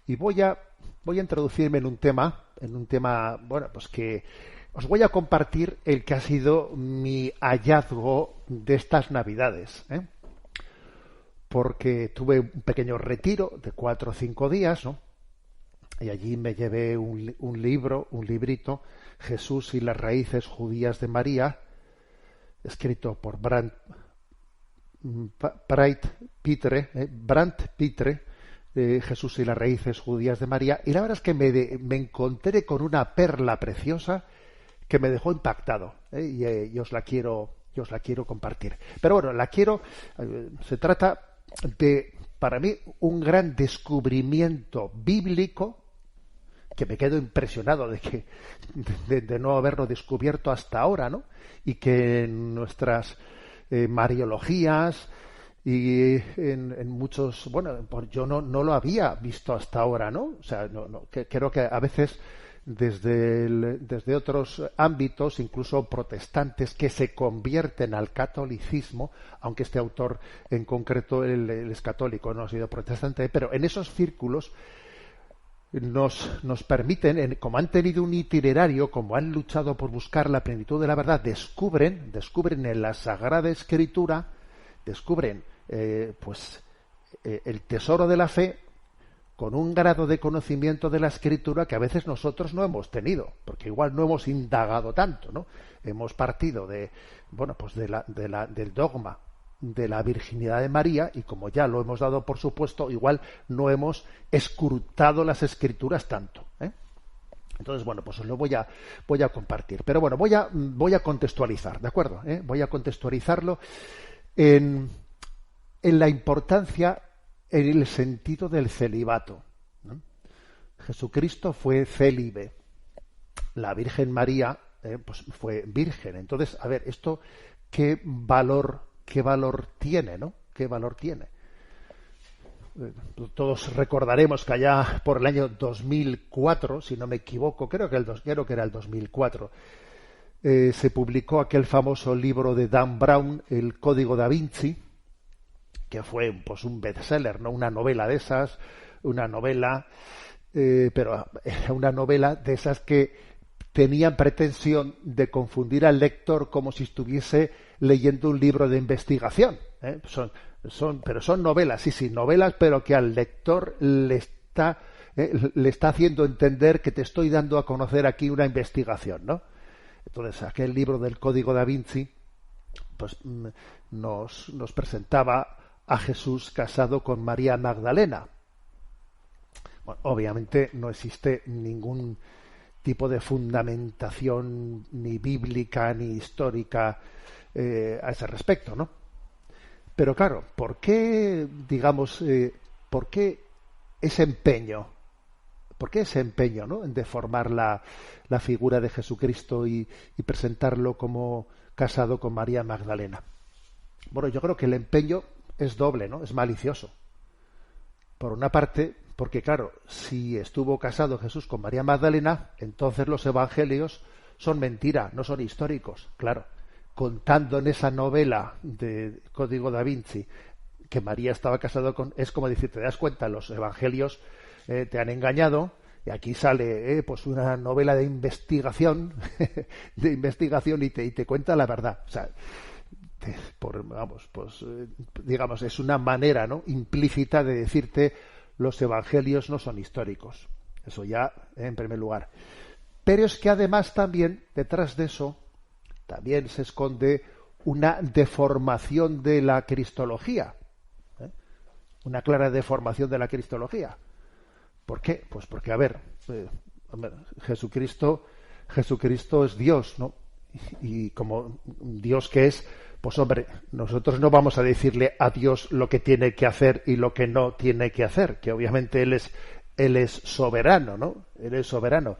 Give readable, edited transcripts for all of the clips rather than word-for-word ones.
Y voy a introducirme en un tema, bueno, pues que os voy a compartir el que ha sido mi hallazgo de estas Navidades, ¿eh? Porque tuve un pequeño retiro de 4 o 5 días, ¿no? Y allí me llevé un libro, un librito, Jesús y las raíces judías de María, escrito por Brandt Pitre, Jesús y las raíces judías de María, y la verdad es que me encontré con una perla preciosa que me dejó impactado, y os la quiero compartir. Pero bueno, se trata de, para mí, un gran descubrimiento bíblico que me quedo impresionado de no haberlo descubierto hasta ahora, ¿no? Y que en nuestras mariologías y en muchos, bueno, pues yo no lo había visto hasta ahora, ¿no? O sea, creo que a veces desde otros ámbitos, incluso protestantes, que se convierten al catolicismo, aunque este autor en concreto él es católico, no ha sido protestante, pero en esos círculos nos permiten, como han tenido un itinerario, como han luchado por buscar la plenitud de la verdad, descubren en la Sagrada Escritura, el tesoro de la fe, con un grado de conocimiento de la Escritura que a veces nosotros no hemos tenido, porque igual no hemos indagado tanto, ¿no? Hemos partido del dogma de la virginidad de María, y como ya lo hemos dado por supuesto, igual no hemos escrutado las Escrituras tanto, ¿eh? Entonces, bueno, pues os lo voy a compartir. Pero bueno, voy a contextualizar, ¿de acuerdo? Voy a contextualizarlo en la importancia, en el sentido del celibato, ¿no? Jesucristo fue célibe. La Virgen María, pues fue virgen. Entonces, a ver, esto qué valor tiene, ¿no? ¿Qué valor tiene? Todos recordaremos que allá por el año 2004, si no me equivoco, creo que era el 2004, se publicó aquel famoso libro de Dan Brown, El Código Da Vinci, que fue pues un bestseller, ¿no? Una novela de esas, pero era una novela de esas que tenían pretensión de confundir al lector como si estuviese leyendo un libro de investigación, ¿eh? Pero son novelas, sí, novelas, pero que al lector le está haciendo entender que te estoy dando a conocer aquí una investigación, ¿no? Entonces, aquel libro del Código Da Vinci, pues nos presentaba a Jesús casado con María Magdalena. Bueno, obviamente no existe ningún tipo de fundamentación ni bíblica ni histórica a ese respecto, ¿no? Pero claro, ¿por qué ese empeño? ¿Por qué ese empeño, ¿no?, en deformar la figura de Jesucristo y presentarlo como casado con María Magdalena? Bueno, yo creo que el empeño es doble, ¿no? Es malicioso. Por una parte, porque claro, si estuvo casado Jesús con María Magdalena, entonces los evangelios son mentira, no son históricos, claro. Contando en esa novela de Código Da Vinci que María estaba casada es como decir, te das cuenta, los evangelios te han engañado, y aquí sale pues una novela de investigación y te cuenta la verdad. O sea, digamos, es una manera, ¿no?, implícita de decirte los evangelios no son históricos. Eso ya, en primer lugar. Pero es que además también, detrás de eso, también se esconde una deformación de la cristología, ¿eh? Una clara deformación de la cristología. ¿Por qué? Pues porque, a ver, Jesucristo es Dios, ¿no? Y como Dios que es, pues hombre, nosotros no vamos a decirle a Dios lo que tiene que hacer y lo que no tiene que hacer, que obviamente Él es soberano, ¿no? Él es soberano.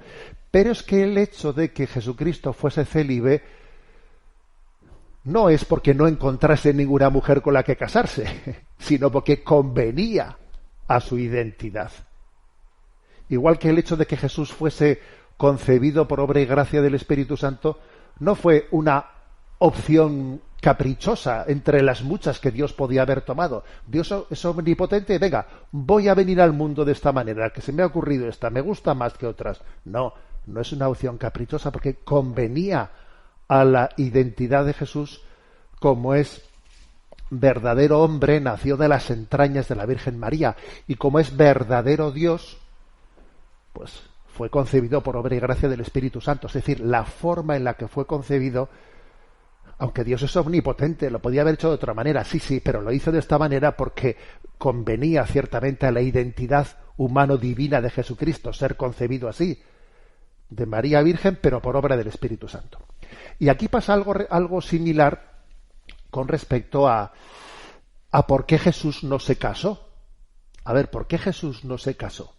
Pero es que el hecho de que Jesucristo fuese célibe no es porque no encontrase ninguna mujer con la que casarse, sino porque convenía a su identidad. Igual que el hecho de que Jesús fuese concebido por obra y gracia del Espíritu Santo no fue una opción caprichosa entre las muchas que Dios podía haber tomado. Dios es omnipotente, venga, voy a venir al mundo de esta manera, que se me ha ocurrido esta, me gusta más que otras. No, no es una opción caprichosa porque convenía a la identidad de Jesús como es verdadero hombre, nació de las entrañas de la Virgen María, y como es verdadero Dios, pues fue concebido por obra y gracia del Espíritu Santo. Es decir, la forma en la que fue concebido, aunque Dios es omnipotente, lo podía haber hecho de otra manera, sí, pero lo hizo de esta manera porque convenía ciertamente a la identidad humano-divina de Jesucristo ser concebido así, de María Virgen, pero por obra del Espíritu Santo. Y aquí pasa algo similar con respecto a por qué Jesús no se casó. A ver, ¿por qué Jesús no se casó?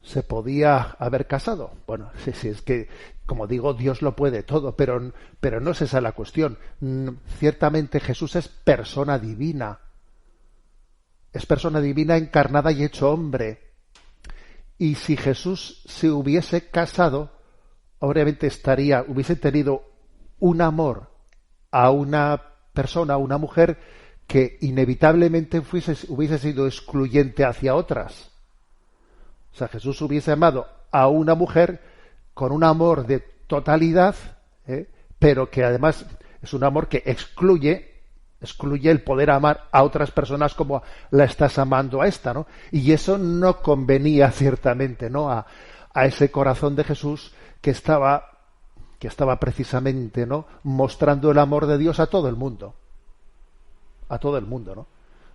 ¿Se podía haber casado? Bueno, sí, es que, como digo, Dios lo puede todo, pero no es esa la cuestión. Ciertamente Jesús es persona divina. Es persona divina encarnada y hecho hombre. Y si Jesús se hubiese casado, obviamente hubiese tenido un amor a una persona, a una mujer, que inevitablemente hubiese sido excluyente hacia otras. O sea, Jesús hubiese amado a una mujer con un amor de totalidad, pero que además es un amor que excluye el poder amar a otras personas como la estás amando a esta, ¿no? Y eso no convenía ciertamente, ¿no?, a ese corazón de Jesús que estaba precisamente, ¿no?, mostrando el amor de Dios a todo el mundo, ¿no?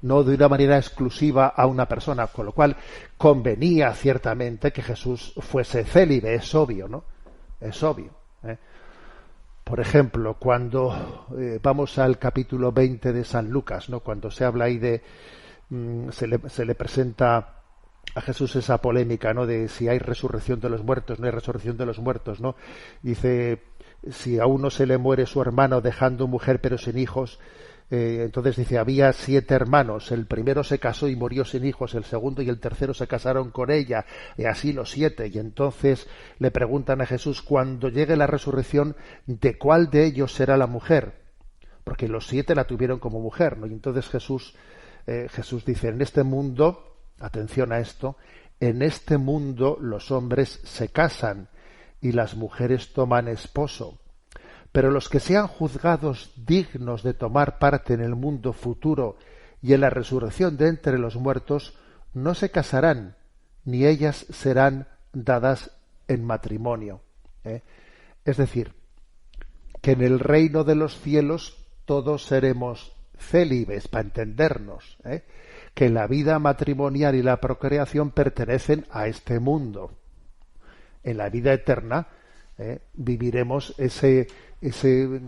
No de una manera exclusiva a una persona, con lo cual convenía ciertamente que Jesús fuese célibe, es obvio, ¿no? Es obvio. Por ejemplo, cuando vamos al capítulo 20 de San Lucas, ¿no?, cuando se habla ahí de se le presenta a Jesús esa polémica, ¿no?, de si hay resurrección de los muertos, no hay resurrección de los muertos, ¿no? Dice, si a uno se le muere su hermano dejando mujer pero sin hijos, entonces dice, había 7 hermanos, el primero se casó y murió sin hijos, el segundo y el tercero se casaron con ella, y así los 7, y entonces le preguntan a Jesús, cuando llegue la resurrección, ¿de cuál de ellos será la mujer? Porque los 7 la tuvieron como mujer, ¿no? Y entonces Jesús dice, en este mundo, atención a esto, en este mundo los hombres se casan y las mujeres toman esposo. Pero los que sean juzgados dignos de tomar parte en el mundo futuro y en la resurrección de entre los muertos, no se casarán, ni ellas serán dadas en matrimonio. Es decir, que en el reino de los cielos todos seremos célibes, para entendernos, que la vida matrimonial y la procreación pertenecen a este mundo. En la vida eterna viviremos ese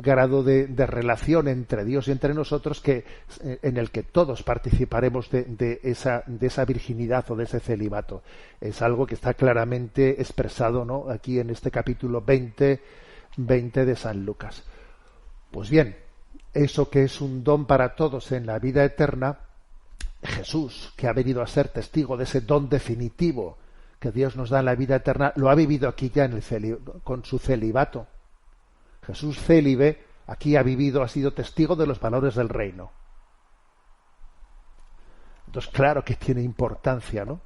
grado de relación entre Dios y entre nosotros en el que todos participaremos de esa virginidad o de ese celibato. Es algo que está claramente expresado, ¿no?, aquí en este capítulo 20 de San Lucas. Pues bien, eso que es un don para todos en la vida eterna, Jesús, que ha venido a ser testigo de ese don definitivo que Dios nos da en la vida eterna, lo ha vivido aquí ya con su celibato. Jesús célibe aquí ha sido testigo de los valores del reino. Entonces, claro que tiene importancia, ¿no?,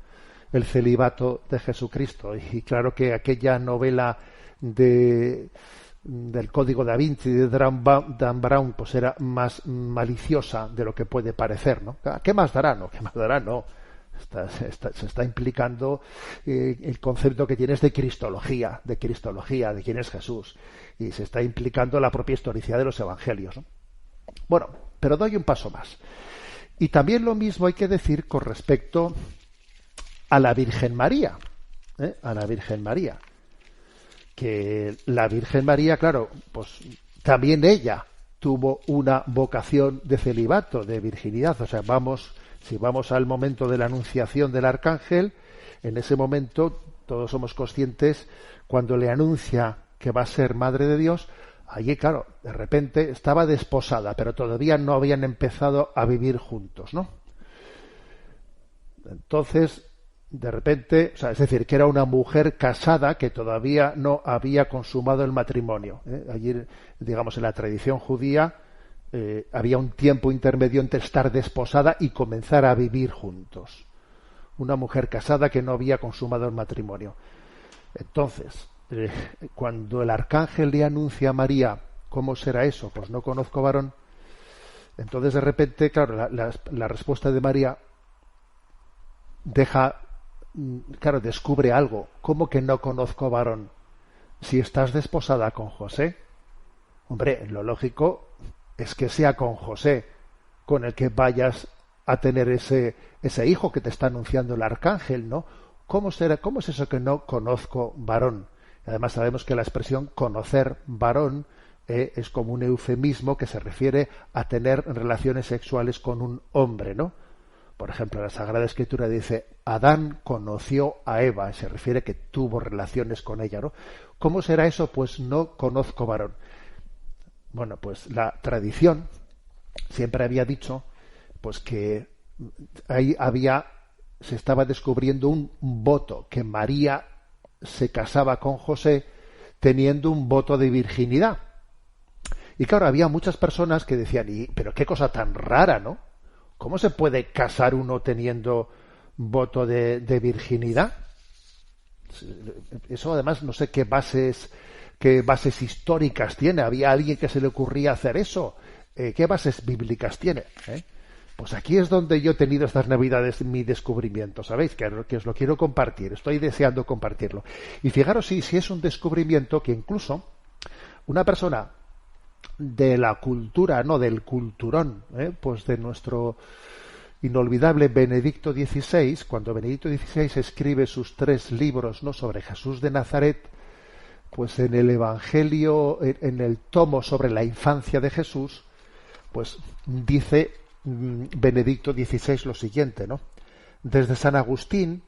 el celibato de Jesucristo. Y claro que aquella novela del Código da Vinci de Dan Brown pues era más maliciosa de lo que puede parecer, ¿no? ¿Qué más dará? No, ¿qué más dará? No. Se está implicando el concepto que tienes de cristología, de quién es Jesús, y se está implicando la propia historicidad de los evangelios, ¿no? Bueno, pero doy un paso más. Y también lo mismo hay que decir con respecto a la Virgen María, a la Virgen María, que la Virgen María, claro, pues también ella tuvo una vocación de celibato, de virginidad. O sea, si vamos al momento de la anunciación del arcángel, en ese momento todos somos conscientes, cuando le anuncia que va a ser madre de Dios, allí, claro, de repente estaba desposada, pero todavía no habían empezado a vivir juntos, ¿no? Entonces, de repente, o sea, es decir, que era una mujer casada que todavía no había consumado el matrimonio. Allí, digamos, en la tradición judía, había un tiempo intermedio entre estar desposada y comenzar a vivir juntos. Una mujer casada que no había consumado el matrimonio. Entonces, cuando el arcángel le anuncia a María, ¿cómo será eso? Pues no conozco varón. Entonces, de repente, claro, la respuesta de María descubre algo. ¿Cómo que no conozco varón? Si estás desposada con José, hombre, lo lógico es que sea con José con el que vayas a tener ese hijo que te está anunciando el arcángel, ¿no? ¿Cómo es eso que no conozco varón? Además sabemos que la expresión conocer varón es como un eufemismo que se refiere a tener relaciones sexuales con un hombre, ¿no? Por ejemplo, la Sagrada Escritura dice, Adán conoció a Eva, se refiere que tuvo relaciones con ella, ¿no? ¿Cómo será eso? Pues no conozco varón. Bueno, pues la tradición siempre había dicho pues que ahí se estaba descubriendo un voto, que María se casaba con José teniendo un voto de virginidad. Y claro, había muchas personas que decían, pero qué cosa tan rara, ¿no? ¿Cómo se puede casar uno teniendo voto de virginidad? Eso además no sé qué bases históricas tiene. ¿Había alguien que se le ocurría hacer eso? ¿Qué bases bíblicas tiene? Pues aquí es donde yo he tenido estas Navidades mi descubrimiento, ¿sabéis? Que os lo quiero compartir, estoy deseando compartirlo. Y fijaros si es un descubrimiento que incluso una persona de la cultura, no del culturón, pues de nuestro inolvidable Benedicto XVI, cuando Benedicto XVI escribe sus 3 libros, ¿no?, sobre Jesús de Nazaret, pues en el Evangelio, en el tomo sobre la infancia de Jesús, pues dice Benedicto XVI lo siguiente, ¿no? Desde San Agustín,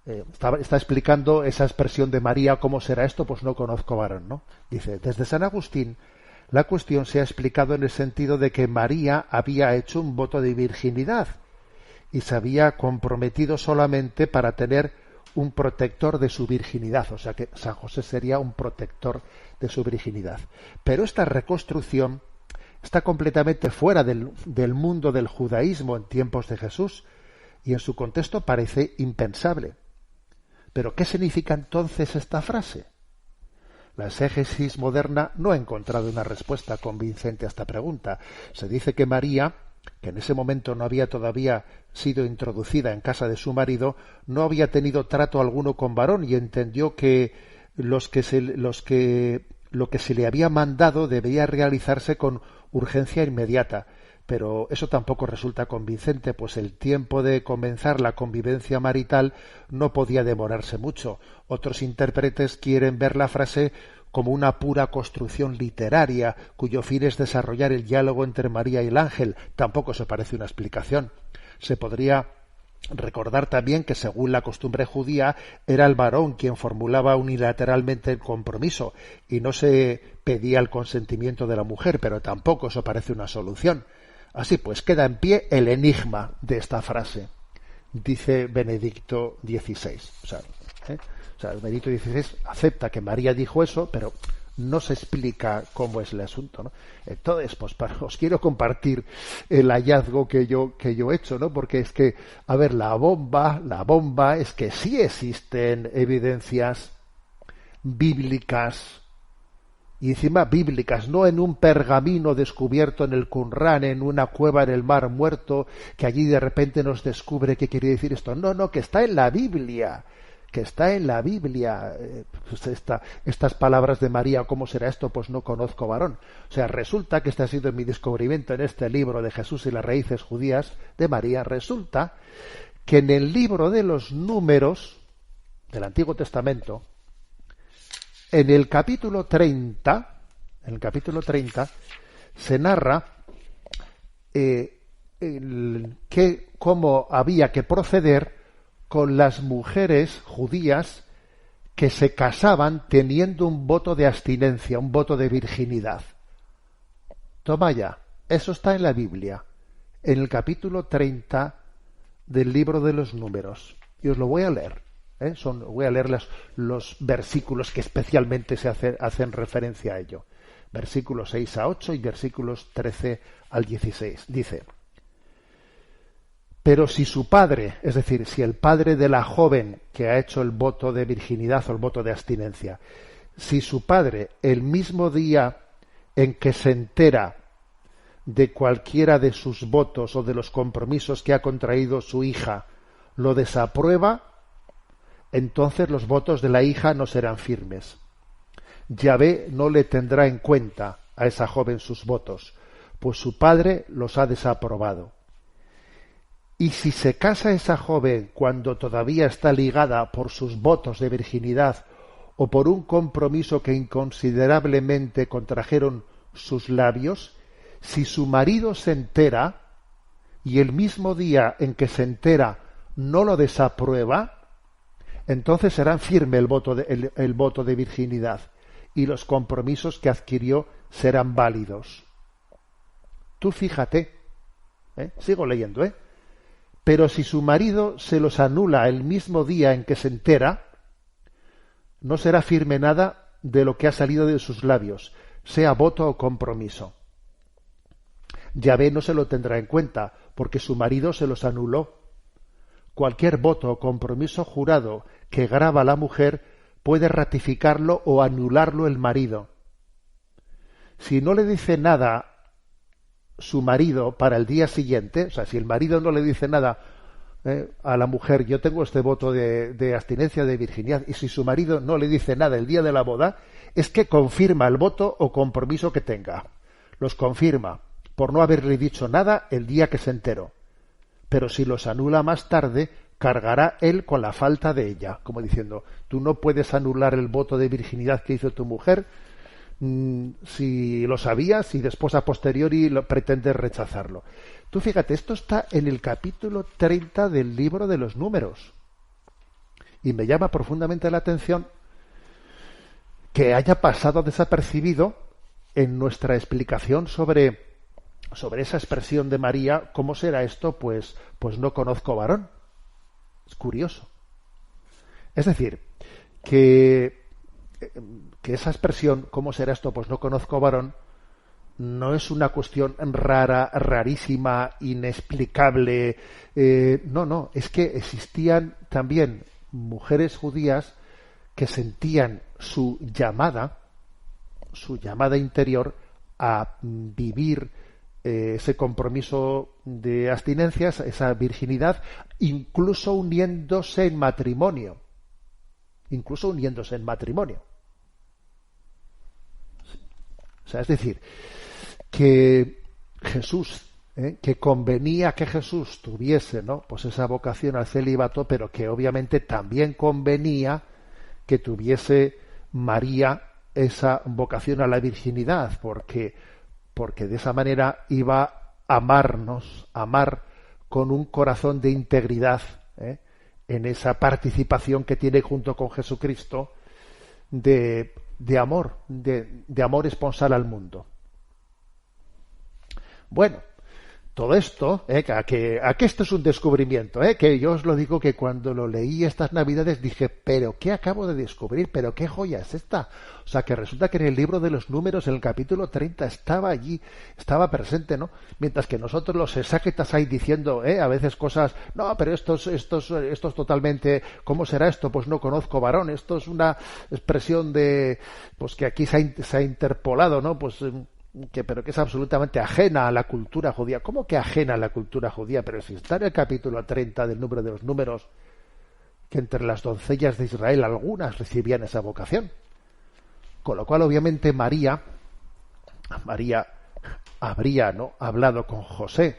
está explicando esa expresión de María, ¿cómo será esto? Pues no conozco varón, ¿no? Dice, desde San Agustín, la cuestión se ha explicado en el sentido de que María había hecho un voto de virginidad y se había comprometido solamente para tener un protector de su virginidad, o sea que San José sería un protector de su virginidad. Pero esta reconstrucción está completamente fuera del mundo del judaísmo en tiempos de Jesús y en su contexto parece impensable. ¿Pero qué significa entonces esta frase? La exégesis moderna no ha encontrado una respuesta convincente a esta pregunta. Se dice que María, que en ese momento no había todavía sido introducida en casa de su marido, no había tenido trato alguno con varón y entendió que lo que se le había mandado debía realizarse con urgencia inmediata. Pero eso tampoco resulta convincente, pues el tiempo de comenzar la convivencia marital no podía demorarse mucho. Otros intérpretes quieren ver la frase como una pura construcción literaria, cuyo fin es desarrollar el diálogo entre María y el ángel. Tampoco se parece una explicación. Se podría recordar también que, según la costumbre judía, era el varón quien formulaba unilateralmente el compromiso y no se pedía el consentimiento de la mujer, pero tampoco eso parece una solución. Así pues, queda en pie el enigma de esta frase, dice Benedicto XVI. O sea, Benedicto XVI acepta que María dijo eso, pero no se explica cómo es el asunto, ¿no? Entonces, pues os quiero compartir el hallazgo que yo he hecho, ¿no? Porque es que, a ver, la bomba es que sí existen evidencias bíblicas, y encima bíblicas, no en un pergamino descubierto en el Qumrán, en una cueva en el Mar Muerto, que allí de repente nos descubre qué quiere decir esto. No, que está en la Biblia. Pues estas palabras de María, ¿cómo será esto? Pues no conozco varón. O sea, resulta que este ha sido mi descubrimiento en este libro de Jesús y las raíces judías de María. Resulta que en el libro de los Números del Antiguo Testamento, en el capítulo 30, se narra cómo había que proceder con las mujeres judías que se casaban teniendo un voto de abstinencia, un voto de virginidad. Toma ya, eso está en la Biblia, en el capítulo 30 del libro de los Números. Y os lo voy a leer. Voy a leer los versículos que especialmente hacen referencia a ello. versículos 6 a 8 y versículos 13 al 16. Dice: pero si su padre, es decir, si el padre de la joven que ha hecho el voto de virginidad o el voto de abstinencia, si su padre, el mismo día en que se entera de cualquiera de sus votos o de los compromisos que ha contraído su hija, lo desaprueba, entonces los votos de la hija no serán firmes. Yahvé no le tendrá en cuenta a esa joven sus votos, pues su padre los ha desaprobado. Y si se casa esa joven cuando todavía está ligada por sus votos de virginidad o por un compromiso que inconsiderablemente contrajeron sus labios, si su marido se entera y el mismo día en que se entera no lo desaprueba, entonces será firme el voto de virginidad y los compromisos que adquirió serán válidos. Tú fíjate, sigo leyendo, pero si su marido se los anula el mismo día en que se entera, no será firme nada de lo que ha salido de sus labios, sea voto o compromiso. Yahvé no se lo tendrá en cuenta, porque su marido se los anuló. Cualquier voto o compromiso jurado que grava la mujer puede ratificarlo o anularlo el marido. Si no le dice nada su marido para el día siguiente, o sea, si el marido no le dice nada a la mujer, yo tengo este voto de abstinencia de virginidad, y si su marido no le dice nada el día de la boda, es que confirma el voto o compromiso que tenga. Los confirma por no haberle dicho nada el día que se enteró. Pero si los anula más tarde, cargará él con la falta de ella, como diciendo, tú no puedes anular el voto de virginidad que hizo tu mujer si lo sabías y después a posteriori pretendes rechazarlo. Tú fíjate, esto está en el capítulo 30 del libro de los Números. Y me llama profundamente la atención que haya pasado desapercibido en nuestra explicación sobre esa expresión de María. ¿Cómo será esto? Pues no conozco varón. Es curioso. Es decir, que esa expresión, ¿cómo será esto? Pues no conozco varón, no es una cuestión rara, rarísima, inexplicable. No, es que existían también mujeres judías que sentían su llamada interior a vivir ese compromiso de abstinencia, esa virginidad, incluso uniéndose en matrimonio. O sea, es decir, que Jesús, que convenía que Jesús tuviese, ¿no?, pues esa vocación al celibato, pero que obviamente también convenía que tuviese María esa vocación a la virginidad, porque de esa manera iba a amar con un corazón de integridad, en esa participación que tiene junto con Jesucristo de amor esponsal al mundo. Bueno, todo esto, a que esto es un descubrimiento, que yo os lo digo que cuando lo leí estas Navidades dije, pero ¿qué acabo de descubrir? ¿Pero qué joya es esta? O sea, que resulta que en el libro de los Números, en el capítulo 30, estaba allí, estaba presente, ¿no? Mientras que nosotros los exágetas ahí diciendo, a veces cosas, no, pero esto es totalmente, ¿cómo será esto? Pues no conozco varón, esto es una expresión pues que aquí se ha interpolado, ¿no? Pues pero que es absolutamente ajena a la cultura judía. ¿Cómo que ajena a la cultura judía? Pero si está en el capítulo 30 del Número de los Números, que entre las doncellas de Israel algunas recibían esa vocación. Con lo cual, obviamente, María habría, ¿no?, hablado con José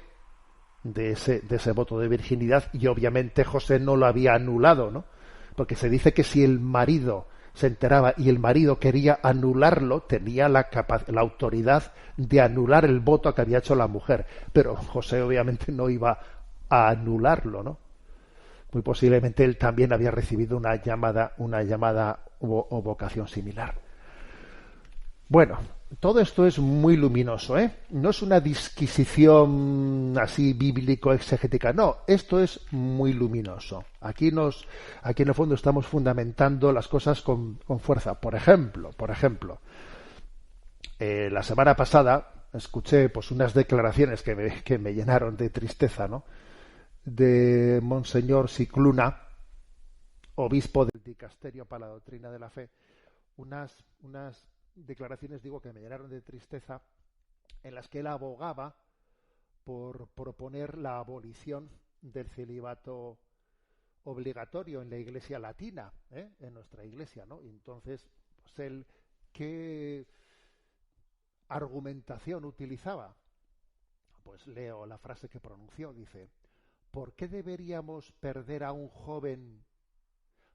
de ese voto de virginidad, y obviamente José no lo había anulado, ¿no? Porque se dice que si el marido se enteraba y el marido quería anularlo, tenía la autoridad de anular el voto que había hecho la mujer, pero José obviamente no iba a anularlo, ¿no? Muy posiblemente él también había recibido una llamada o vocación similar. Bueno, todo esto es muy luminoso, No es una disquisición así bíblico-exegética, no, esto es muy luminoso. Aquí en el fondo estamos fundamentando las cosas con fuerza. Por ejemplo, La semana pasada escuché pues unas declaraciones que me llenaron de tristeza, ¿no? De Monseñor Cicluna, obispo del Dicasterio para la Doctrina de la Fe, unas declaraciones, digo, que me llenaron de tristeza, en las que él abogaba por proponer la abolición del celibato obligatorio en la Iglesia latina, en nuestra Iglesia, ¿no? Y entonces, pues él, ¿qué argumentación utilizaba? Pues leo la frase que pronunció, dice: ¿por qué deberíamos perder a un joven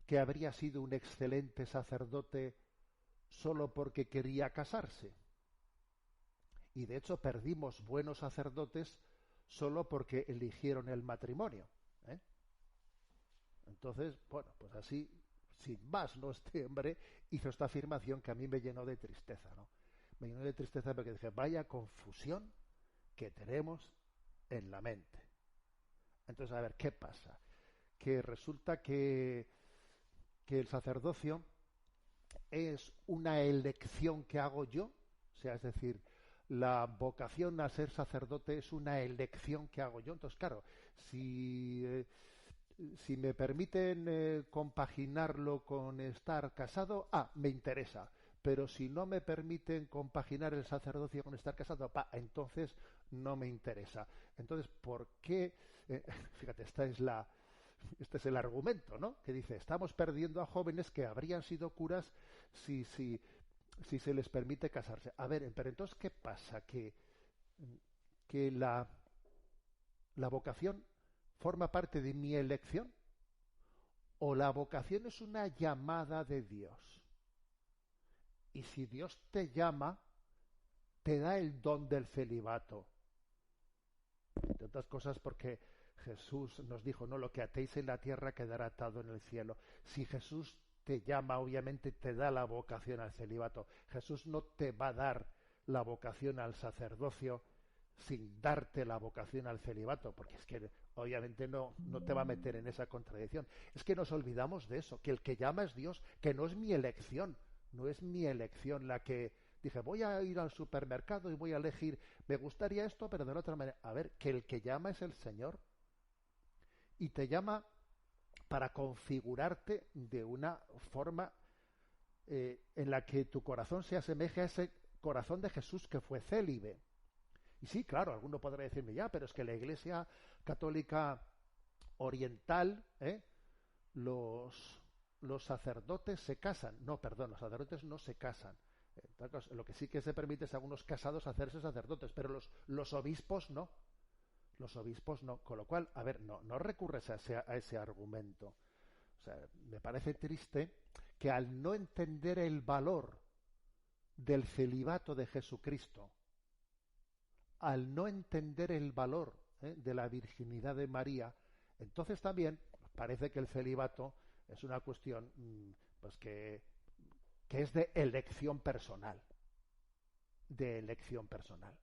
que habría sido un excelente sacerdote solo porque quería casarse? Y de hecho perdimos buenos sacerdotes solo porque eligieron el matrimonio, ¿eh? Entonces, bueno, pues así, sin más, ¿no? Este hombre hizo esta afirmación que a mí me llenó de tristeza, ¿no? Me llenó de tristeza porque dije, vaya confusión que tenemos en la mente. Entonces, a ver, ¿qué pasa? Que resulta que el sacerdocio es una elección que hago yo, o sea, es decir, la vocación a ser sacerdote es una elección que hago yo. Entonces, claro, si me permiten compaginarlo con estar casado, me interesa. Pero si no me permiten compaginar el sacerdocio con estar casado, entonces no me interesa. Entonces, ¿por qué? Fíjate, este es el argumento, ¿no? Que dice, estamos perdiendo a jóvenes que habrían sido curas si se les permite casarse. A ver, pero entonces, ¿qué pasa? Que la vocación forma parte de mi elección, o la vocación es una llamada de Dios. Y si Dios te llama, te da el don del celibato. Entre otras cosas porque Jesús nos dijo, no, lo que atéis en la tierra quedará atado en el cielo. Si Jesús te llama, obviamente te da la vocación al celibato. Jesús no te va a dar la vocación al sacerdocio sin darte la vocación al celibato, porque es que obviamente no te va a meter en esa contradicción. Es que nos olvidamos de eso, que el que llama es Dios, que no es mi elección, no es mi elección la que dije, voy a ir al supermercado y voy a elegir, me gustaría esto, pero de la otra manera. A ver, que el que llama es el Señor, y te llama para configurarte de una forma en la que tu corazón se asemeje a ese corazón de Jesús que fue célibe. Y sí, claro, alguno podrá decirme, ya, pero es que la Iglesia Católica Oriental, los sacerdotes se casan. No, perdón, los sacerdotes no se casan. Lo que sí que se permite es a algunos casados hacerse sacerdotes, pero los obispos no. Los obispos no. Con lo cual, a ver, no recurres a ese argumento. O sea, me parece triste que al no entender el valor del celibato de Jesucristo, al no entender el valor de la virginidad de María, entonces también parece que el celibato es una cuestión pues que es de elección personal. De elección personal.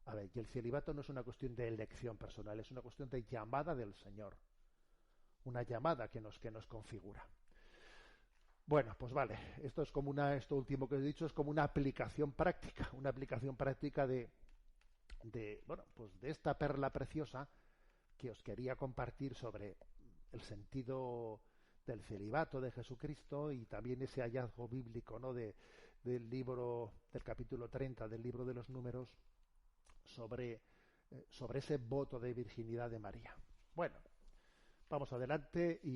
A ver, y el celibato no es una cuestión de elección personal, es una cuestión de llamada del Señor. Una llamada que nos configura. Bueno, pues vale, esto último que he dicho es como una aplicación práctica bueno, pues de esta perla preciosa que os quería compartir sobre el sentido del celibato de Jesucristo y también ese hallazgo bíblico, ¿no? Del libro, del capítulo 30 del libro de los Números sobre ese voto de virginidad de María. Bueno, vamos adelante y